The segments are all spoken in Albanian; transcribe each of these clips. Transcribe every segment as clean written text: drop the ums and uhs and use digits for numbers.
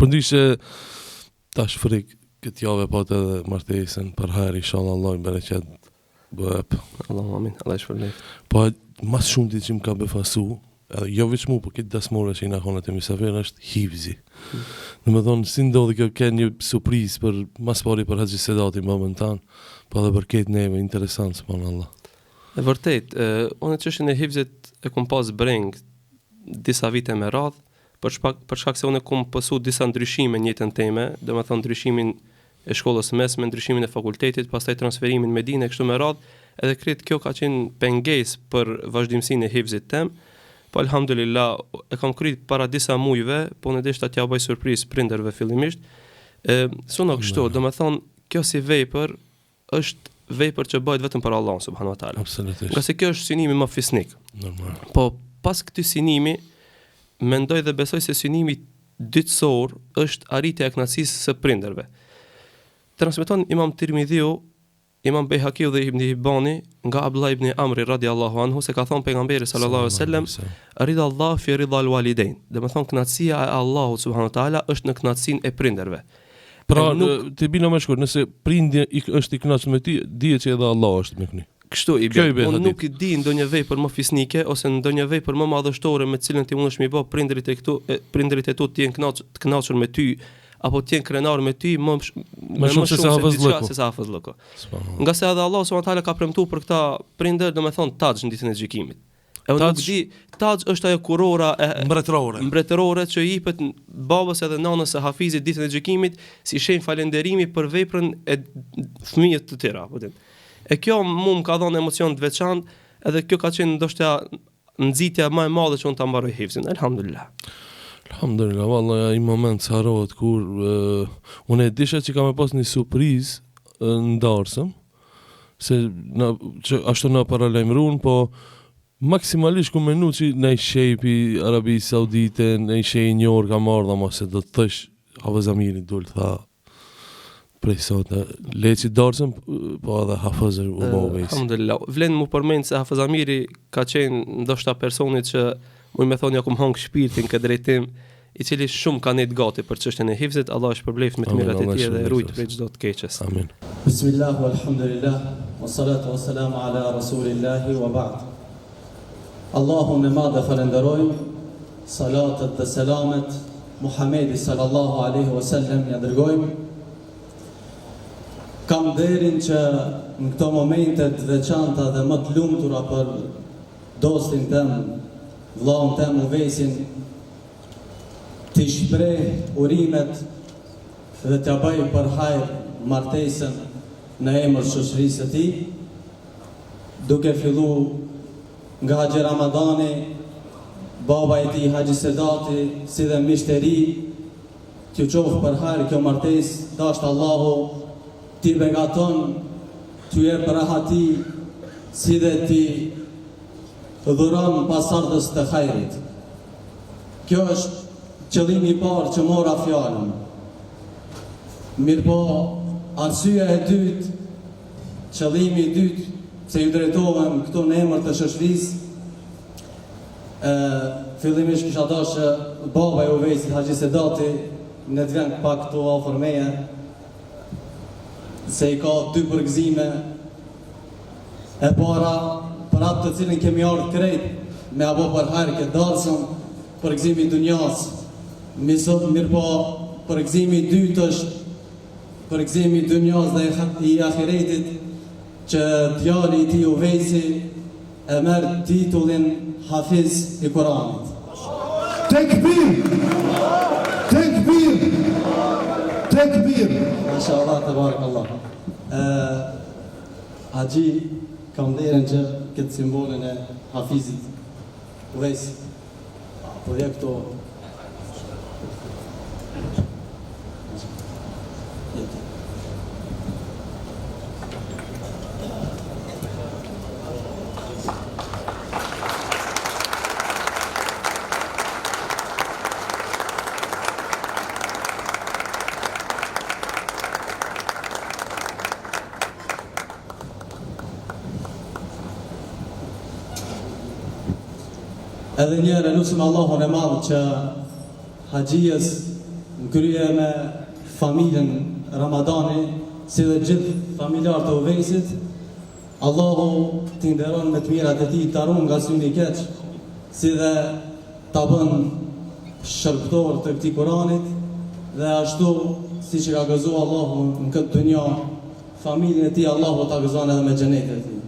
Përndryshe tash frik këtë javë po edhe martesën për herë inshallah Allah i bereqet bëp. Allahu amin, Allah i shpërblet. Po mas shumë ditë që më ka befasu, edhe jo veç mu, po këtë dasmore që i na konet e misafir është hivzi. Në më thonë, si ndodhi kjo ke një surprizë për mas pari për Haxhi Sedati momentan, po edhe për këtë neve, interesant, subhanallah. E vërtet, unë çështjen e hifzit e kum pas breng disa vite me radhë, për shkak se unë kum pësu disa ndryshime në jetën time, domethënë ndryshimin e shkollës mesme, ndryshimin e fakultetit, pastaj transferimin në Medinë kështu me radhë, edhe krejt kjo ka qenë pengesë për vazhdimsinë e hifzit tem. Po alhamdulillah e kam kryt para disa mujve, po në deshta t'ja bëj surprizë prindërve fillimisht. Suno kështu, domethënë kjo si vepër është vepër që bëhet vetëm për Allah subhanahu wa taala. Absolutisht. Nga se kjo është synimi më fisnik. Normal. Po pas këtij synimi mendoj dhe besoj se synimi dytësor është arritja e kënaqësisë së prindërve. Transmeton Imam Tirmidhiu, Imam Bejhakiu dhe Ibn Hibani nga Abdullah ibn Amri radiallahu anhu se ka thonë pejgamberi sallallahu alaihi wasallam rida Allah fi rida al-walidain. Domethënë kënaqësia e Allahut subhanahu wa taala është në kënaqësinë e prindërve. Pra të bino më shkurt, nëse prindja është i kënaqur me ti, dihet që edhe Allah është me këni. Kështu i bën. Unë nuk i di ndonjë vepër më fisnike ose ndonjë vepër më madhështore me të cilën ti mundesh mi bë prindërit e tu të jenë të kënaqur me ty apo të jenë krenar me ty më shumë se sa hafızllëku. Nga se edhe Allah subhanahu wa taala ka premtuar për këta prindër, domethënë taxh në ditën e gjykimit. E unë nuk di, taxh është ajo kurora e mbretërore që i jepet babës edhe nanës së hafizit ditën e gjykimit si shenjë falënderimi për veprën e fëmijët të tjera, po them. E kjo mu më ka dhënë emocion të veçantë, edhe kjo ka qenë ndoshta nxitja më e madhe që unë ta mbaroj hifzin. Alhamdulillah. Alhamdulillah, vallahi ai moment harohet kur unë e disha që kam pas një surprizë ndarësëm, se që ashtu na paralajmëruan, po maksimalisht ku menu që në shepi Arabi Saudite, në shej një orë ka marrë, ama se do të thësh Hafez Amiri dul tha prej sot, le që darësëm, po edhe Hafez u bëvejs. Alhamdulillah, vlen mu përmend se Hafez Amiri ka qenë ndoshta personit që mu me thonë ja kum hangë shpirtin këtë drejtim, i cili shumë ka net gati për çështjen e hifzit. Allah shpërbleft me të mirat e tij dhe rujt prej çdo të keqes. Amin. Bismillah walhamdulillah wassalatu wassalamu ala rasulillah wa ba'd. Allahun e madh falenderojmë, salatet dhe selamet Muhamedi sallallahu alaihi wasallam ja dërgojmë. Kam derin që në këto momente të veçanta dhe më të lumtura për dostin tem, vllaun tem Uvejsin, të shpreh urimet dhe të bëj për hajr martesën në emër shoqërisë së tij, duke fillu nga Haxhi Ramadani, baba i tij Haxhi Sedati, si dhe mishteri, t'ju qofë për hajr kjo martesë, dashtë Allahu t'i begaton, t'ju jep rahati, si dhe t'i dhuron pasardhës të hajrit. Kjo është qëllimi i parë që mora fjalën. Mirpo, arsyeja e dytë, qëllimi i dytë, se ju drejtohem këtu në emër të shoqërisë, fillimisht kisha dashur baba i Uvejsit Haxhi Sedati në të vjen pak këtu afër meje, se i ka dy përgëzime. E para, për atë të cilin kemi ardhur krejt me apo për hajr këtë darsëm, përgëzimi i dunjas. Mirpo, përgëzimi i dytë është përgëzimi i dunjas dhe i ahiretit, që djali i tij Uvejsi e merr titullin Hafiz i Kuranit. Tekbir! Tekbir! Tekbir! Mashallah, tabarakallah. Haxhi kam derën që këtë simbolin e Hafizit Uvejsi, projekto edhe njëherë lutim Allahun e madh që haxhijes në krye me familjen Ramadani, si dhe gjithë familjarë të Uvejsit. Allahu t'i nderon me të mirat e tij, t'a ruan nga syni i keq, si dhe t'a bën shërbëtor të këtij Kuranit, dhe ashtu siç i ka gëzuar Allahu në këtë dunja, familjen e tij Allahu t'a gëzon edhe me xhenetin e tij.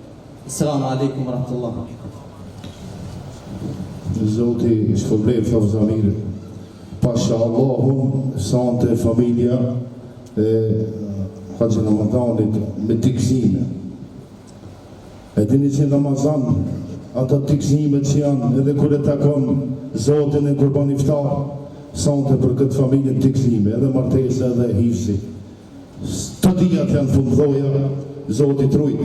Assalamu alaikum wa rahmatullah. Zoti shpërblet thot Zamir. Pasha Allahun, sante familja e Haxhi Ramadanit me tikëzime. E dini që në Ramazan, ata tikëzimet që janë, edhe kur e takon Zotin e Kurban Iftar, sante për këtë familje tikëzime, edhe martesa edhe hifsi. Të dijat janë fundhoja, Zoti trujt.